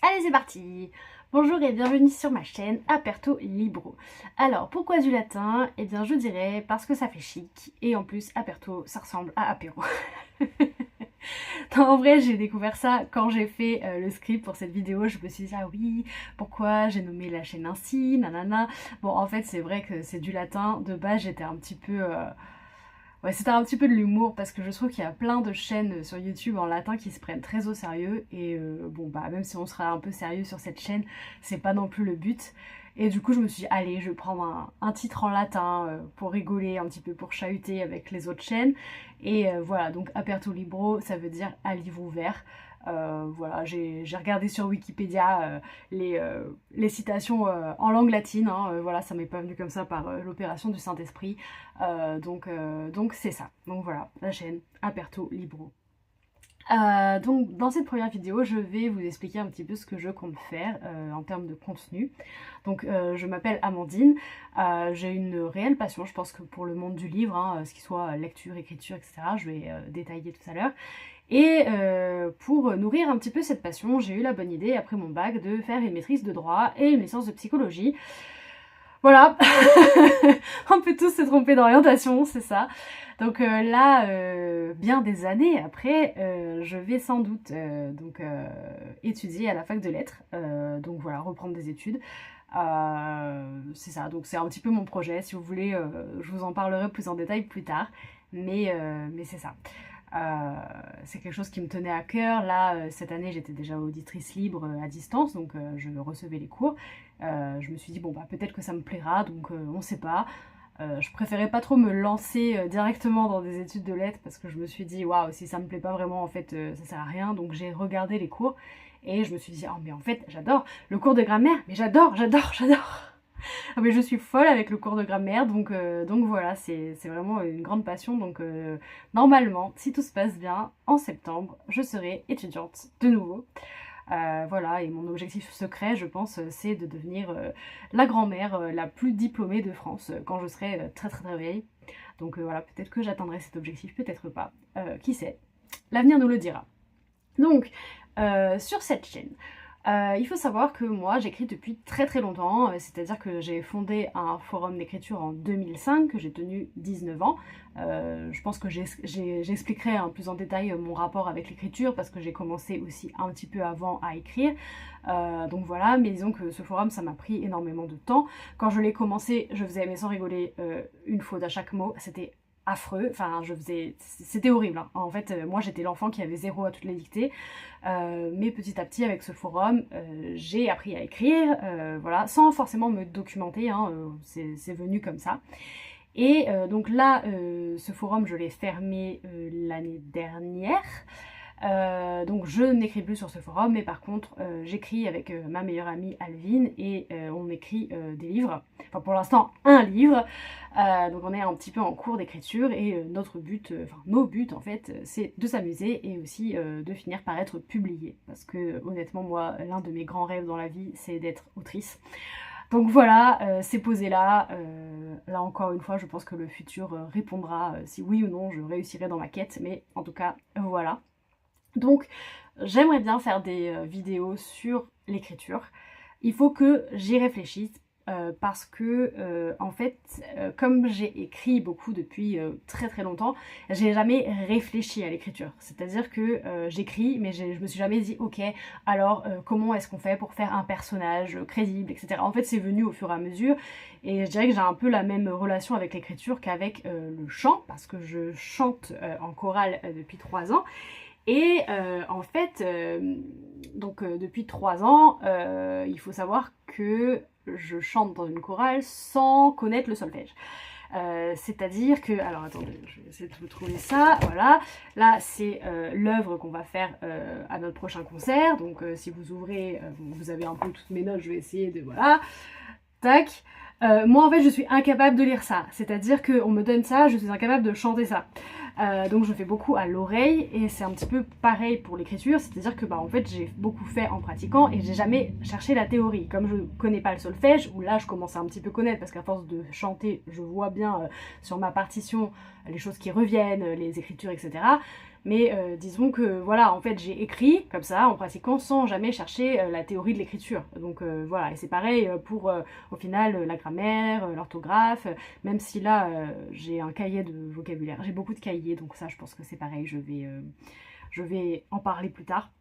Allez, c'est parti! Bonjour et bienvenue sur ma chaîne Aperto Libro. Alors, pourquoi du latin? Eh bien, je dirais parce que ça fait chic et en plus, Aperto, ça ressemble à apéro. Non, en vrai, j'ai découvert ça quand j'ai fait le script pour cette vidéo. Je me suis dit, ah oui, pourquoi j'ai nommé la chaîne ainsi, nanana. Bon, en fait, c'est vrai que c'est du latin. De base, j'étais un petit peu... Ouais, c'était un petit peu de l'humour parce que je trouve qu'il y a plein de chaînes sur YouTube en latin qui se prennent très au sérieux et bon bah même si on sera un peu sérieux sur cette chaîne, c'est pas non plus le but. Et du coup je me suis dit allez je vais prendre un titre en latin pour rigoler un petit peu, pour chahuter avec les autres chaînes. Et voilà, donc Aperto Libro ça veut dire à livre ouvert. Voilà, j'ai regardé sur Wikipédia les citations en langue latine, hein, voilà, ça m'est pas venu comme ça par l'opération du Saint-Esprit. Donc c'est ça. Donc voilà, la chaîne Aperto Libro. Donc dans cette première vidéo, je vais vous expliquer un petit peu ce que je compte faire en termes de contenu. Donc je m'appelle Amandine, j'ai une réelle passion, je pense que pour le monde du livre, hein, ce qui soit lecture, écriture, etc. Je vais détailler tout à l'heure. Et pour nourrir un petit peu cette passion, j'ai eu la bonne idée, après mon bac, de faire une maîtrise de droit et une licence de psychologie. Voilà, on peut tous se tromper d'orientation, c'est ça. Donc là, bien des années après, je vais sans doute étudier à la fac de lettres. Donc voilà, reprendre des études. C'est ça, donc c'est un petit peu mon projet. Si vous voulez, je vous en parlerai plus en détail plus tard. Mais c'est ça. C'est quelque chose qui me tenait à cœur. Là, cette année, j'étais déjà auditrice libre à distance, donc je recevais les cours. Je me suis dit, bon, bah peut-être que ça me plaira, donc on sait pas. Je préférais pas trop me lancer directement dans des études de lettres parce que je me suis dit, waouh, si ça me plaît pas vraiment, en fait, ça sert à rien. Donc j'ai regardé les cours et je me suis dit, oh, mais en fait, j'adore le cours de grammaire, mais j'adore! Ah mais je suis folle avec le cours de grammaire, donc voilà, c'est vraiment une grande passion. Donc normalement, si tout se passe bien, en septembre, je serai étudiante de nouveau. Voilà, et mon objectif secret, je pense, c'est de devenir la grand-mère la plus diplômée de France quand je serai très très très vieille. Donc voilà, peut-être que j'atteindrai cet objectif, peut-être pas. Qui sait? L'avenir nous le dira. Donc, sur cette chaîne, il faut savoir que moi j'écris depuis très très longtemps, c'est-à-dire que j'ai fondé un forum d'écriture en 2005, que j'ai tenu 19 ans. Je pense que j'expliquerai plus en détail mon rapport avec l'écriture parce que j'ai commencé aussi un petit peu avant à écrire. Donc voilà, mais disons que ce forum ça m'a pris énormément de temps. Quand je l'ai commencé, je faisais, mais sans rigoler, une faute à chaque mot, c'était affreux, enfin c'était horrible, hein. En fait moi j'étais l'enfant qui avait 0 à toutes les dictées, mais petit à petit avec ce forum j'ai appris à écrire, voilà, sans forcément me documenter, hein, c'est venu comme ça. Et donc là ce forum je l'ai fermé l'année dernière. Donc je n'écris plus sur ce forum, mais par contre j'écris avec ma meilleure amie Alvin et on écrit des livres, enfin pour l'instant un livre. Donc on est un petit peu en cours d'écriture et notre but, enfin nos buts en fait, c'est de s'amuser et aussi de finir par être publié. Parce que honnêtement moi, l'un de mes grands rêves dans la vie, c'est d'être autrice. Donc voilà, c'est posé là. Là encore une fois, je pense que le futur répondra si oui ou non je réussirai dans ma quête, mais en tout cas voilà. Donc j'aimerais bien faire des vidéos sur l'écriture. Il faut que j'y réfléchisse parce que en fait comme j'ai écrit beaucoup depuis très très longtemps, j'ai jamais réfléchi à l'écriture. C'est-à-dire que j'écris mais je me suis jamais dit ok alors comment est-ce qu'on fait pour faire un personnage crédible, etc. En fait c'est venu au fur et à mesure et je dirais que j'ai un peu la même relation avec l'écriture qu'avec le chant parce que je chante en chorale depuis 3 ans. Et en fait, depuis 3 ans, il faut savoir que je chante dans une chorale sans connaître le solfège. C'est-à-dire que, alors attendez, je vais essayer de vous trouver ça, voilà, là c'est l'œuvre qu'on va faire à notre prochain concert, donc si vous ouvrez, vous avez un peu toutes mes notes, je vais essayer de, voilà, tac. Moi en fait je suis incapable de lire ça, c'est-à-dire qu'on me donne ça, je suis incapable de chanter ça. Donc je fais beaucoup à l'oreille et c'est un petit peu pareil pour l'écriture, c'est-à-dire que en fait j'ai beaucoup fait en pratiquant et j'ai jamais cherché la théorie. Comme je connais pas le solfège, où là je commence à un petit peu connaître parce qu'à force de chanter je vois bien sur ma partition les choses qui reviennent, les écritures, etc. Mais disons que voilà, en fait j'ai écrit comme ça en pratiquant sans jamais chercher la théorie de l'écriture. Donc voilà, et c'est pareil pour au final la grammaire, l'orthographe, même si là j'ai un cahier de vocabulaire, j'ai beaucoup de cahiers, donc ça je pense que c'est pareil, je vais en parler plus tard.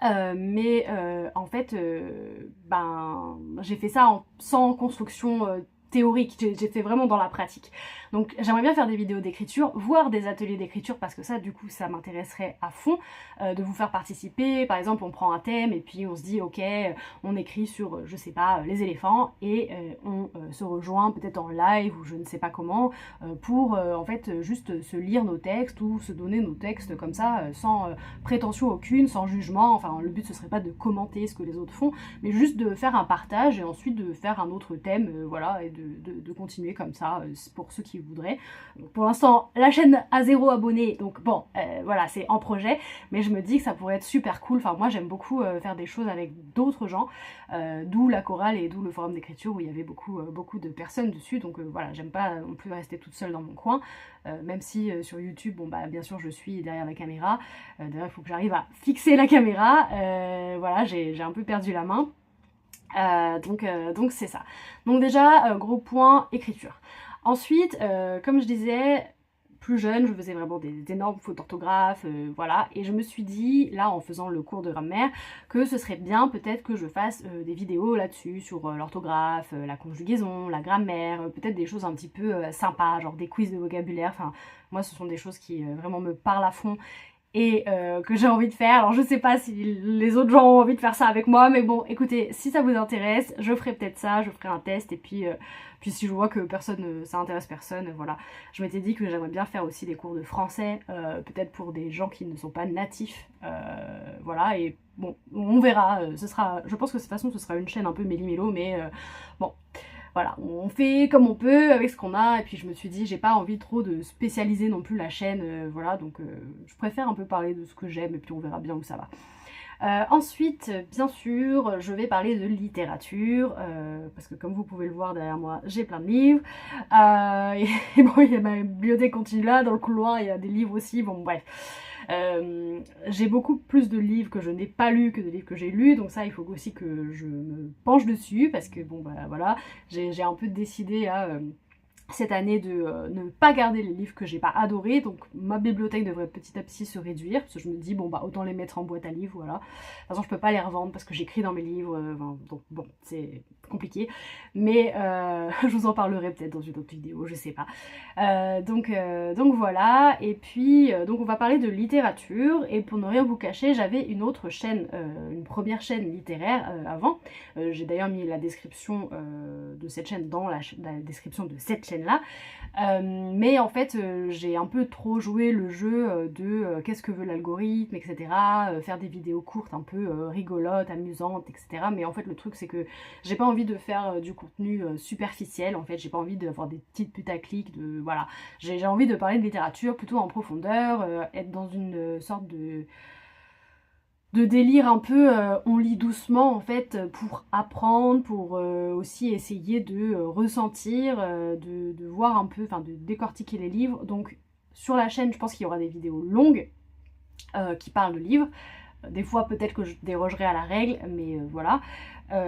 En fait, ben, j'ai fait ça sans construction théorique, j'ai fait vraiment dans la pratique. Donc j'aimerais bien faire des vidéos d'écriture, voire des ateliers d'écriture, parce que ça du coup ça m'intéresserait à fond, de vous faire participer. Par exemple on prend un thème et puis on se dit ok, on écrit sur, je sais pas, les éléphants, et on se rejoint peut-être en live ou je ne sais pas comment, pour en fait juste se lire nos textes ou se donner nos textes comme ça, sans prétention aucune, sans jugement. Enfin le but ce serait pas de commenter ce que les autres font, mais juste de faire un partage et ensuite de faire un autre thème, voilà, et de continuer comme ça pour ceux qui voudraient. Donc, pour l'instant la chaîne a 0 abonnés, donc bon voilà, c'est en projet, mais je me dis que ça pourrait être super cool. Enfin moi j'aime beaucoup faire des choses avec d'autres gens, d'où la chorale et d'où le forum d'écriture où il y avait beaucoup de personnes dessus. Donc voilà, j'aime pas non plus rester toute seule dans mon coin, même si sur YouTube, bon bah bien sûr je suis derrière la caméra. D'ailleurs il faut que j'arrive à fixer la caméra, voilà, j'ai un peu perdu la main. Donc c'est ça. Donc déjà, gros point, écriture. Ensuite, comme je disais, plus jeune, je faisais vraiment des énormes fautes d'orthographe, voilà, et je me suis dit, là en faisant le cours de grammaire, que ce serait bien peut-être que je fasse des vidéos là-dessus, sur l'orthographe, la conjugaison, la grammaire, peut-être des choses un petit peu sympas, genre des quiz de vocabulaire. Enfin, moi ce sont des choses qui vraiment me parlent à fond et que j'ai envie de faire. Alors je sais pas si les autres gens ont envie de faire ça avec moi, mais bon, écoutez, si ça vous intéresse, je ferai peut-être ça, je ferai un test, et puis si je vois que personne, ça intéresse personne, voilà. Je m'étais dit que j'aimerais bien faire aussi des cours de français, peut-être pour des gens qui ne sont pas natifs, voilà, et bon, on verra, ce sera, je pense que de toute façon ce sera une chaîne un peu méli-mélo, mais bon, voilà, on fait comme on peut avec ce qu'on a. Et puis je me suis dit, j'ai pas envie trop de spécialiser non plus la chaîne, voilà, donc je préfère un peu parler de ce que j'aime et puis on verra bien où ça va. Ensuite, bien sûr, je vais parler de littérature, parce que comme vous pouvez le voir derrière moi, j'ai plein de livres. Et bon, il y a ma bibliothèque continue là, dans le couloir, il y a des livres aussi, bon bref. J'ai beaucoup plus de livres que je n'ai pas lus que de livres que j'ai lus, donc ça il faut aussi que je me penche dessus, parce que bon bah voilà, j'ai un peu décidé à cette année de ne pas garder les livres que j'ai pas adorés, donc ma bibliothèque devrait petit à petit se réduire, parce que je me dis bon bah autant les mettre en boîte à livres, voilà. De toute façon je peux pas les revendre parce que j'écris dans mes livres, donc bon c'est compliqué, mais je vous en parlerai peut-être dans une autre vidéo, je sais pas. Donc voilà, et puis donc on va parler de littérature, et pour ne rien vous cacher, j'avais une autre chaîne, une première chaîne littéraire avant. J'ai d'ailleurs mis la description de cette chaîne dans la description de cette chaîne là, mais en fait j'ai un peu trop joué le jeu de qu'est-ce que veut l'algorithme, etc., faire des vidéos courtes un peu rigolotes, amusantes, etc., mais en fait le truc c'est que j'ai pas envie de faire du contenu superficiel, en fait j'ai pas envie d'avoir des petites putaclics, de voilà, j'ai envie de parler de littérature plutôt en profondeur, être dans une sorte de délire un peu, on lit doucement en fait pour apprendre, pour aussi essayer de ressentir, de voir un peu, enfin de décortiquer les livres. Donc sur la chaîne je pense qu'il y aura des vidéos longues qui parlent de livres. Des fois peut-être que je dérogerai à la règle, mais voilà.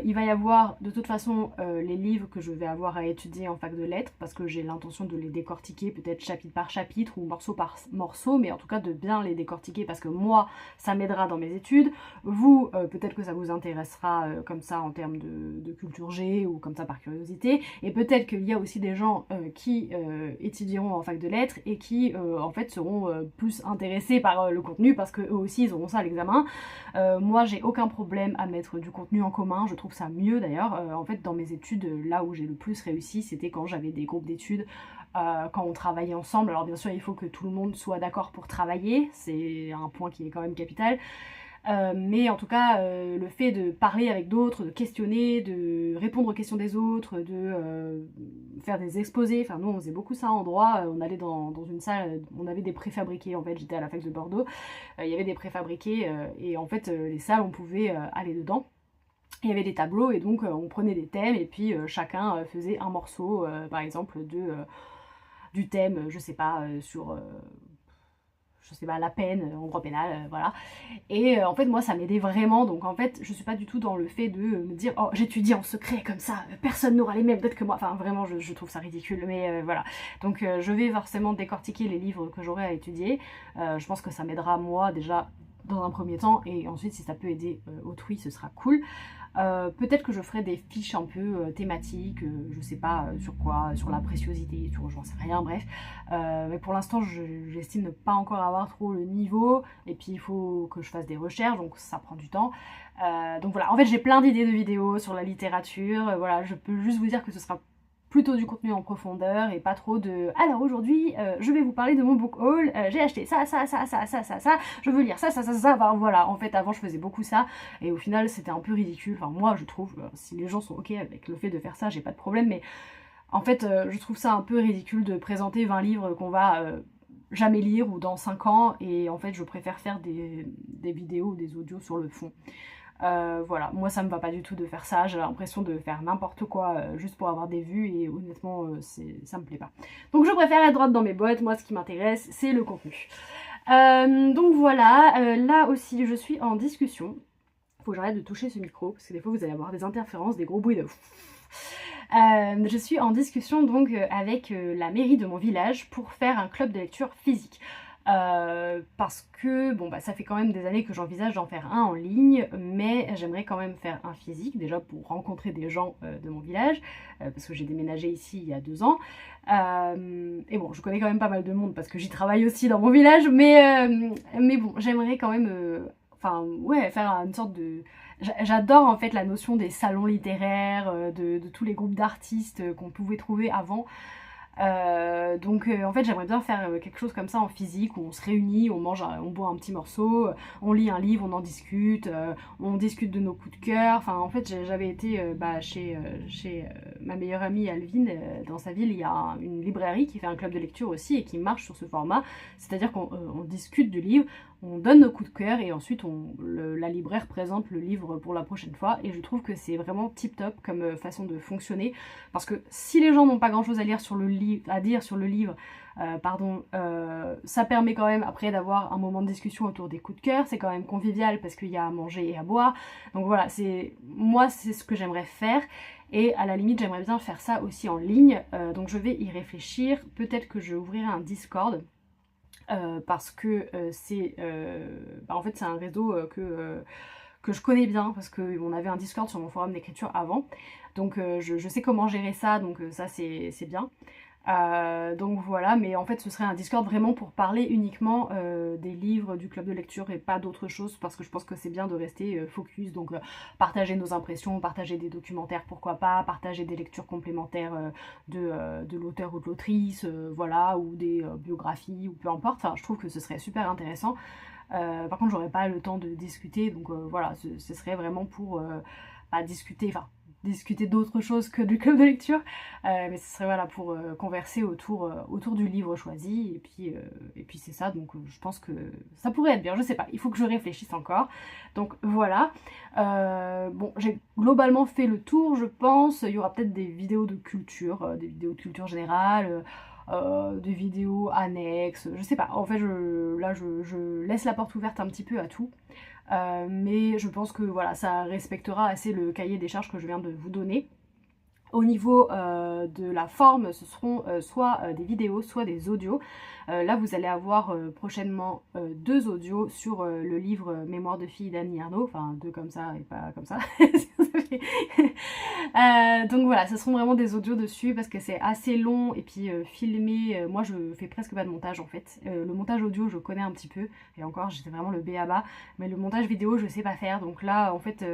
Il va y avoir de toute façon les livres que je vais avoir à étudier en fac de lettres, parce que j'ai l'intention de les décortiquer peut-être chapitre par chapitre ou morceau par morceau, mais en tout cas de bien les décortiquer, parce que moi ça m'aidera dans mes études. Vous peut-être que ça vous intéressera comme ça en termes de culture G, ou comme ça par curiosité, et peut-être qu'il y a aussi des gens qui étudieront en fac de lettres et qui en fait seront plus intéressés par le contenu, parce que eux aussi ils auront ça à l'examen. Moi j'ai aucun problème à mettre du contenu en commun, je trouve ça mieux d'ailleurs. En fait dans mes études, là où j'ai le plus réussi, c'était quand j'avais des groupes d'études, quand on travaillait ensemble. Alors bien sûr il faut que tout le monde soit d'accord pour travailler, c'est un point qui est quand même capital. Mais en tout cas, le fait de parler avec d'autres, de questionner, de répondre aux questions des autres, de faire des exposés, enfin nous on faisait beaucoup ça en droit, on allait dans une salle, on avait des préfabriqués, en fait j'étais à la fac de Bordeaux, il y avait des préfabriqués, et en fait les salles on pouvait aller dedans. Il y avait des tableaux, et donc on prenait des thèmes, et puis chacun faisait un morceau, par exemple du thème, je sais pas, sur je sais pas, la peine en droit pénal, voilà. Et en fait moi ça m'aidait vraiment, donc en fait je suis pas du tout dans le fait de me dire oh j'étudie en secret comme ça, personne n'aura les mêmes notes que moi, enfin vraiment je trouve ça ridicule, mais voilà. Donc je vais forcément décortiquer les livres que j'aurai à étudier, je pense que ça m'aidera moi déjà dans un premier temps, et ensuite si ça peut aider autrui ce sera cool. Peut-être que je ferai des fiches un peu thématiques, je sais pas sur quoi, sur la préciosité, sur j'en sais rien, bref. Mais pour l'instant, j'estime ne pas encore avoir trop le niveau, et puis il faut que je fasse des recherches, donc ça prend du temps. Donc voilà, en fait j'ai plein d'idées de vidéos sur la littérature, voilà, je peux juste vous dire que ce sera plutôt du contenu en profondeur et pas trop de alors aujourd'hui je vais vous parler de mon book haul, j'ai acheté ça, je veux lire ça, enfin, voilà, en fait avant je faisais beaucoup ça et au final c'était un peu ridicule, enfin moi je trouve, si les gens sont ok avec le fait de faire ça j'ai pas de problème, mais en fait je trouve ça un peu ridicule de présenter 20 livres qu'on va jamais lire ou dans 5 ans, et en fait je préfère faire des vidéos ou des audios sur le fond. Voilà, moi ça me va pas du tout de faire ça, j'ai l'impression de faire n'importe quoi juste pour avoir des vues, et honnêtement ça me plaît pas. Donc je préfère être droite dans mes bottes, moi ce qui m'intéresse c'est le contenu. Donc voilà, là aussi je suis en discussion, faut que j'arrête de toucher ce micro parce que des fois vous allez avoir des interférences, des gros bruits de... je suis en discussion donc avec la mairie de mon village pour faire un club de lecture physique. Parce que bon bah ça fait quand même des années que j'envisage d'en faire un en ligne, mais j'aimerais quand même faire un physique, déjà pour rencontrer des gens de mon village, parce que j'ai déménagé ici il y a 2 ans, et bon je connais quand même pas mal de monde parce que j'y travaille aussi dans mon village, mais bon j'aimerais quand même enfin ouais faire une sorte de... J'adore en fait la notion des salons littéraires, de tous les groupes d'artistes qu'on pouvait trouver avant. Donc en fait j'aimerais bien faire quelque chose comme ça en physique, où on se réunit, on mange, on boit un petit morceau, on lit un livre, on en discute, on discute de nos coups de cœur. Enfin en fait j'avais été chez ma meilleure amie Alvine, dans sa ville il y a une librairie qui fait un club de lecture aussi et qui marche sur ce format, c'est-à-dire qu'on discute du livre, on donne nos coups de cœur et ensuite la libraire présente le livre pour la prochaine fois, et je trouve que c'est vraiment tip top comme façon de fonctionner, parce que si les gens n'ont pas grand chose à dire sur le livre, ça permet quand même après d'avoir un moment de discussion autour des coups de cœur, c'est quand même convivial parce qu'il y a à manger et à boire, donc voilà, moi c'est ce que j'aimerais faire. Et à la limite j'aimerais bien faire ça aussi en ligne, donc je vais y réfléchir, peut-être que je ouvrirai un Discord. Parce que en fait c'est un réseau que je connais bien, parce qu'on avait un Discord sur mon forum d'écriture avant, donc je sais comment gérer ça, donc ça c'est bien. Donc voilà, mais en fait ce serait un Discord vraiment pour parler uniquement des livres du club de lecture et pas d'autre chose, parce que je pense que c'est bien de rester focus, donc partager nos impressions, partager des documentaires pourquoi pas, partager des lectures complémentaires de l'auteur ou de l'autrice, voilà, ou des biographies ou peu importe, enfin je trouve que ce serait super intéressant. Par contre j'aurais pas le temps de discuter, donc voilà, ce serait vraiment pour discuter d'autres choses que du club de lecture, mais ce serait voilà pour converser autour du livre choisi, et puis c'est ça, donc je pense que ça pourrait être bien, je sais pas, il faut que je réfléchisse encore, donc voilà. Bon, j'ai globalement fait le tour, je pense. Il y aura peut-être des vidéos de culture, des vidéos de culture générale, des vidéos annexes, je sais pas, en fait je laisse la porte ouverte un petit peu à tout. Mais je pense que voilà, ça respectera assez le cahier des charges que je viens de vous donner. Au niveau de la forme, ce seront soit des vidéos, soit des audios. Là, vous allez avoir prochainement 2 audios sur le livre Mémoire de fille d'Annie Ernaux, enfin 2 comme ça et pas comme ça. Donc voilà, ce seront vraiment des audios dessus parce que c'est assez long, et puis filmé, moi je fais presque pas de montage en fait. Le montage audio je connais un petit peu, et encore j'étais vraiment le b.a.-ba, mais le montage vidéo je sais pas faire. Donc là en fait,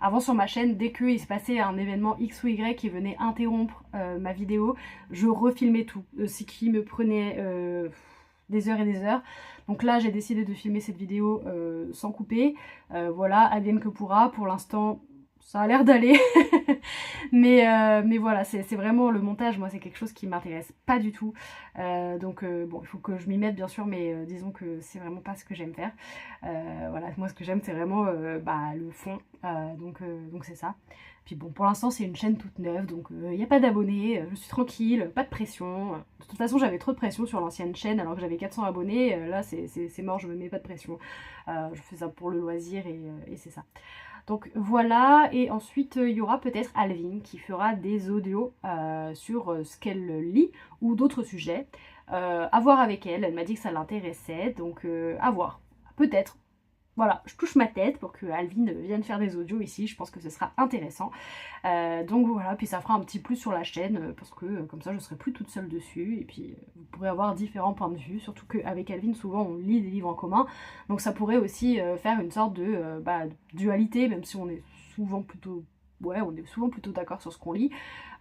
avant sur ma chaîne, dès qu'il se passait un événement X ou Y qui venait interrompre ma vidéo, je refilmais tout, ce qui me prenait des heures et des heures. Donc là j'ai décidé de filmer cette vidéo sans couper, voilà, advienne que pourra. Pour l'instant ça a l'air d'aller. mais voilà, c'est vraiment le montage, moi c'est quelque chose qui m'intéresse pas du tout. Donc bon, il faut que je m'y mette bien sûr, mais disons que c'est vraiment pas ce que j'aime faire. Voilà, moi ce que j'aime c'est vraiment le fond, donc c'est ça. Puis bon, pour l'instant c'est une chaîne toute neuve, donc il n'y a pas d'abonnés, je suis tranquille, pas de pression. De toute façon j'avais trop de pression sur l'ancienne chaîne alors que j'avais 400 abonnés, là c'est mort, je me mets pas de pression. Je fais ça pour le loisir et c'est ça. Donc voilà, et ensuite il y aura peut-être Alvin qui fera des audios sur ce qu'elle lit ou d'autres sujets. À voir avec elle, elle m'a dit que ça l'intéressait, donc à voir, peut-être. Voilà, je touche ma tête pour que Alvin vienne faire des audios ici, je pense que ce sera intéressant. Donc voilà, puis ça fera un petit plus sur la chaîne, parce que comme ça je serai plus toute seule dessus, et puis vous pourrez avoir différents points de vue, surtout qu'avec Alvin souvent on lit des livres en commun, donc ça pourrait aussi faire une sorte de dualité, même si on est souvent plutôt... Ouais, on est souvent plutôt d'accord sur ce qu'on lit,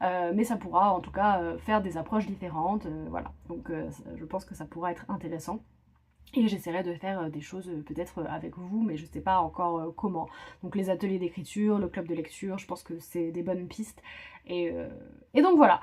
mais ça pourra en tout cas faire des approches différentes, voilà. Donc je pense que ça pourra être intéressant. Et j'essaierai de faire des choses peut-être avec vous, mais je sais pas encore comment. Donc les ateliers d'écriture, le club de lecture, je pense que c'est des bonnes pistes. Et donc voilà.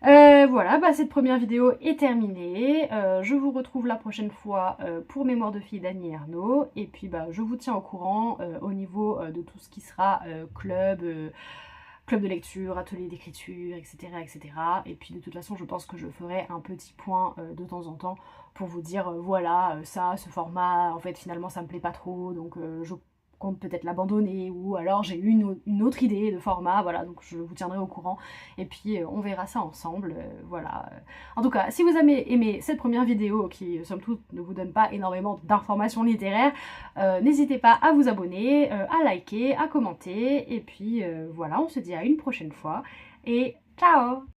Voilà, cette première vidéo est terminée. Je vous retrouve la prochaine fois pour Mémoire de fille d'Annie Ernaux. Et puis je vous tiens au courant au niveau de tout ce qui sera club de lecture, atelier d'écriture, etc., etc. Et puis de toute façon, je pense que je ferai un petit point de temps en temps pour vous dire, voilà, ça, ce format, en fait, finalement, ça me plaît pas trop, donc je compte peut-être l'abandonner, ou alors j'ai eu une autre idée de format, voilà, donc je vous tiendrai au courant, et puis on verra ça ensemble, voilà. En tout cas, si vous avez aimé cette première vidéo, qui, somme toute, ne vous donne pas énormément d'informations littéraires, n'hésitez pas à vous abonner, à liker, à commenter, et puis voilà, on se dit à une prochaine fois, et ciao!